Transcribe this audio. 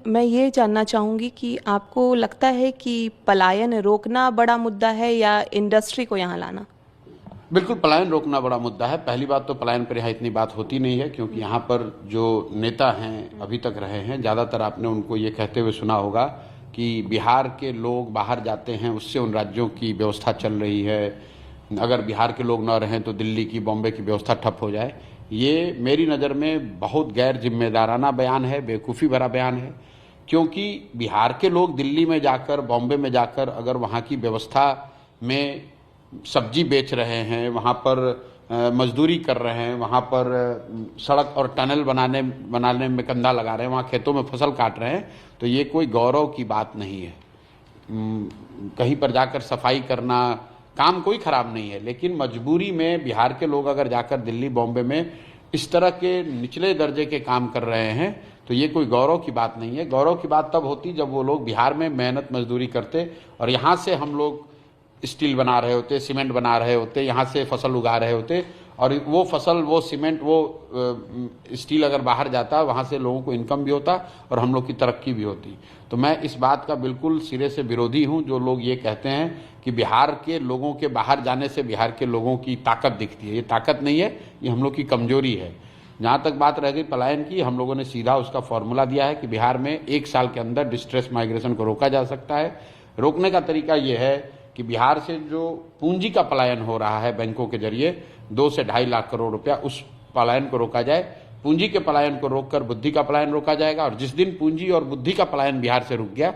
मैं ये जानना चाहूँगी कि आपको लगता है कि पलायन रोकना बड़ा मुद्दा है या इंडस्ट्री को यहाँ लाना? बिल्कुल पलायन रोकना बड़ा मुद्दा है। पहली बात तो पलायन पर यहाँ इतनी बात होती नहीं है, क्योंकि यहाँ पर जो नेता हैं अभी तक रहे हैं, ज़्यादातर आपने उनको ये कहते हुए सुना होगा कि बिहार के लोग बाहर जाते हैं, उससे उन राज्यों की व्यवस्था चल रही है, अगर बिहार के लोग ना रहें तो दिल्ली की, बॉम्बे की व्यवस्था ठप हो जाए। ये मेरी नज़र में बहुत गैर जिम्मेदाराना बयान है, बेवकूफ़ी भरा बयान है। क्योंकि बिहार के लोग दिल्ली में जाकर, बॉम्बे में जाकर अगर वहाँ की व्यवस्था में सब्जी बेच रहे हैं, वहाँ पर मजदूरी कर रहे हैं, वहाँ पर सड़क और टनल बनाने में कंधा लगा रहे हैं, वहाँ खेतों में फसल काट रहे हैं, तो ये कोई गौरव की बात नहीं है। कहीं पर जाकर सफाई करना काम कोई खराब नहीं है, लेकिन मजबूरी में बिहार के लोग अगर जाकर दिल्ली, बॉम्बे में इस तरह के निचले दर्जे के काम कर रहे हैं तो ये कोई गौरव की बात नहीं है। गौरव की बात तब होती जब वो लोग बिहार में मेहनत मजदूरी करते और यहाँ से हम लोग स्टील बना रहे होते, सीमेंट बना रहे होते, यहाँ से फसल उगा रहे होते, और वो फसल, वो सीमेंट, वो स्टील अगर बाहर जाता, वहाँ से लोगों को इनकम भी होता और हम लोग की तरक्की भी होती। तो मैं इस बात का बिल्कुल सिरे से विरोधी हूँ जो लोग ये कहते हैं कि बिहार के लोगों के बाहर जाने से बिहार के लोगों की ताकत दिखती है। ये ताकत नहीं है, ये हम लोग की कमजोरी है। जहाँ तक बात रह गई पलायन की, हम लोगों ने सीधा उसका फॉर्मूला दिया है कि बिहार में 1 साल के अंदर डिस्ट्रेस माइग्रेशन को रोका जा सकता है। रोकने का तरीका ये है कि बिहार से जो पूंजी का पलायन हो रहा है बैंकों के जरिए 2 से 2.5 लाख करोड़ रुपया, उस पलायन को रोका जाए। पूंजी के पलायन को रोककर बुद्धि का पलायन रोका जाएगा, और जिस दिन पूंजी और बुद्धि का पलायन बिहार से रुक गया